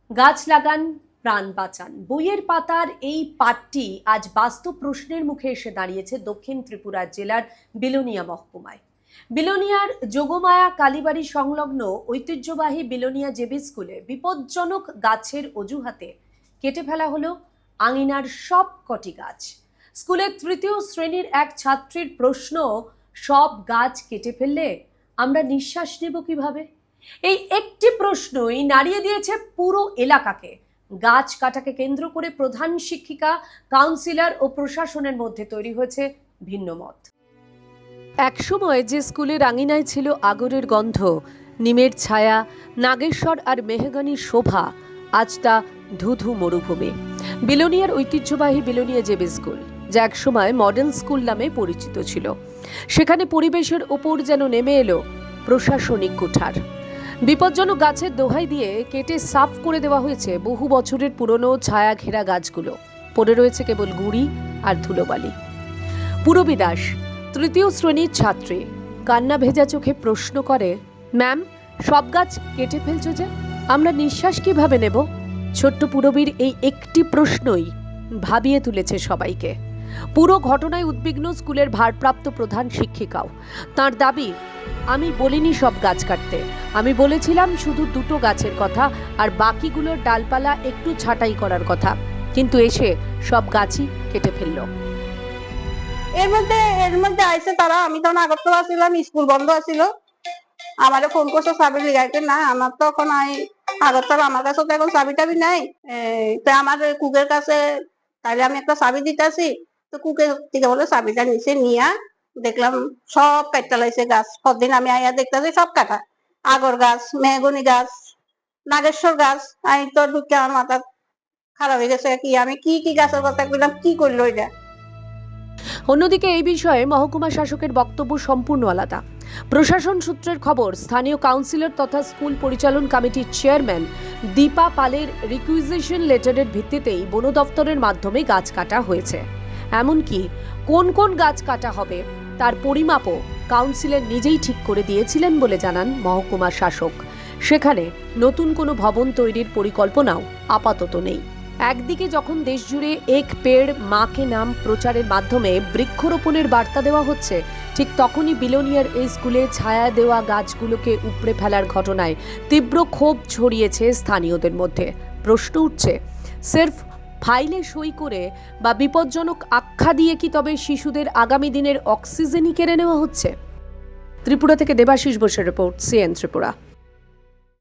গাছ লাগান, প্রাণ বাঁচান। বইয়ের পাতার এই পাঠটি আজ বাস্তব প্রশ্নের মুখে এসে দাঁড়িয়েছে দক্ষিণ ত্রিপুরা জেলার বিলোনিয়া মহকুমায়। বিলোনিয়ার যোগমায়া কালীবাড়ি সংলগ্ন ঐতিহ্যবাহী বিলোনিয়া জেবি স্কুলে বিপজ্জনক গাছের অজুহাতে কেটে ফেলা হলো আঙিনার সব কটি গাছ। স্কুলের তৃতীয় শ্রেণীর এক ছাত্রীর প্রশ্ন, সব গাছ কেটে ফেললে আমরা নিঃশ্বাস নেব কিভাবে? এই একটি প্রশ্নই নাড়িয়ে দিয়েছে পুরো এলাকাকে। গাছ কাটাকে কেন্দ্র করে প্রধান শিক্ষিকা, কাউন্সিলর ও প্রশাসনের মধ্যে তৈরি হয়েছে ভিন্ন মত। একসময় যে স্কুলের আঙিনায় ছিল আগরের গন্ধ, নিমের ছায়া, নাগেশ্বর আর মেহগানির শোভা, আজ তা ধুধু মরুভূমি। বিলোনিয়ার ঐতিহ্যবাহী বিলোনিয়া জেবি স্কুল, যা একসময় মডেল স্কুল নামে পরিচিত ছিল, সেখানে পরিবেশের ওপর যেন নেমে এলো প্রশাসনিক কুঠার। বিপজ্জনক গাছের দোহাই দিয়ে কেটে সাফ করে দেওয়া হয়েছে বহু বছরের পুরনো ছায়া ঘেরা গাছগুলো। পড়ে রয়েছে কেবল গুঁড়ি আর ধুলোবালি। পূরবী দাস, তৃতীয় শ্রেণীর ছাত্রী, কান্না ভেজা চোখে প্রশ্ন করে, ম্যাম, সব গাছ কেটে ফেলছো যে, আমরা নিঃশ্বাস কিভাবে নেব? ছোট্ট পূরবীর এই একটি প্রশ্নই ভাবিয়ে তুলেছে সবাইকে। পুরো ঘটনায় উদ্বিগ্ন স্কুলের ভারপ্রাপ্ত প্রধান শিক্ষিকাও। তার দাবি, আমি বলিনি সব গাছ কাটতে, আমি বলেছিলাম শুধু দুটো গাছের কথা আর বাকিগুলোর ডালপালা একটু ছাঁটাই করার কথা, কিন্তু এসে সব গাছই কেটে ফেললো। এর মধ্যে আইসে তারা, আমি তখন আগরতলা ছিলাম, স্কুল বন্ধ আছিল, আমারে ফোন করছে চাবি লিগাইতে। না, আমার তো এখন আগরতলা, আমার কাছে তো এখন চাবি টাবি নাই। তো আমার কুকের কাছে, তাহলে আমি একটা চাবি দিতেছি, তো কুকের থেকে বলে চাবিটা নিচে নিয়া দেখলাম সব কাটতে লাইছে গাছ। পরদিন আমি আইয়া দেখতেছি সব কাটা, আগর গাছ, মেহগনি গাছ, নাগেশ্বর গাছ। আমি তো ঢুকে আমার মাথা খারাপ হয়ে গেছে, কি আমি কি কি গাছের কথা বললাম, কি করলো এটা। অন্যদিকে এই বিষয়ে মহকুমা শাসকের বক্তব্য সম্পূর্ণ আলাদা। প্রশাসন সূত্রের খবর, স্থানীয় কাউন্সিলর তথা স্কুল পরিচালন কমিটির চেয়ারম্যান দীপা পালের রিকুইজিশন লেটারের ভিত্তিতেই বন দপ্তরের মাধ্যমে গাছ কাটা হয়েছে। এমনকি কোন কোন গাছ কাটা হবে তার পরিমাপও কাউন্সিলর নিজেই ঠিক করে দিয়েছিলেন বলে জানান মহকুমা শাসক। সেখানে নতুন কোনো ভবন তৈরির পরিকল্পনাও আপাতত নেই। একদিকে যখন দেশজুড়ে এক পেড় মাকে নাম প্রচারের মাধ্যমে বৃক্ষরোপণের বার্তা দেওয়া হচ্ছে, ঠিক তখনই বিলোনিয়ার এই স্কুলে ছায়া দেওয়া গাছগুলোকে উপড়ে ফেলার ঘটনায় তীব্র ক্ষোভ ছড়িয়েছে স্থানীয়দের মধ্যে। প্রশ্ন উঠছে, সির্ফ ফাইলে সই করে বা বিপজ্জনক আখ্যা দিয়ে কি তবে শিশুদের আগামী দিনের অক্সিজেনই কেড়ে নেওয়া হচ্ছে? ত্রিপুরা থেকে দেবাশিস বোসের রিপোর্ট, সিএন ত্রিপুরা।